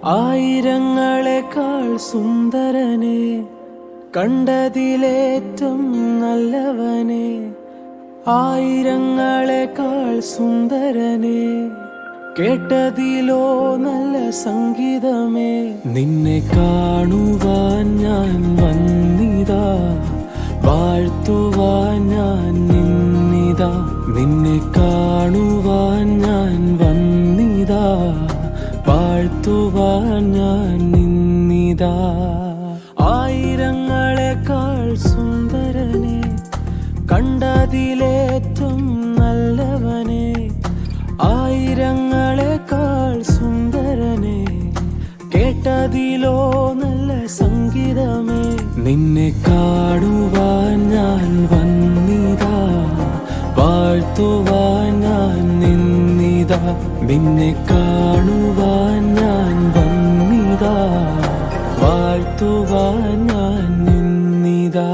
ആയിരങ്ങളെക്കാൾ സുന്ദരനെ, കണ്ടതിലേറ്റം നല്ലവനെ. ആയിരങ്ങളെക്കാൾ സുന്ദരനെ, കേട്ടതിലോ നല്ല സംഗീതമേ. നിന്നെ കാണുവാൻ ഞാൻ വന്നിതാ, വാഴ്ത്തുവാൻ ഞാൻ നിന്നിതാ. നിന്നെ കാണുവാൻ ഞാൻ വന്നിതാ, വാഴ്ത്തുവാൻ ഞാൻ നിന്നിതാ. ആയിരങ്ങളെക്കാൾ സുന്ദരനെ, കണ്ടതിലേറ്റം നല്ലവനെ. ആയിരങ്ങളെക്കാൾ സുന്ദരനെ, കേട്ടതിലോ നല്ല സംഗീതമേ. നിന്നെ കാണുവാൻ ഞാൻ വന്നിതാ, വാഴ്ത്തുവാൻ ഞാൻ നിന്നിതാ. നിന്നെ കാണുവാൻ ഞാൻ വന്നിതാ, വാഴ്ത്തുവാൻ ഞാൻ നിന്നിതാ.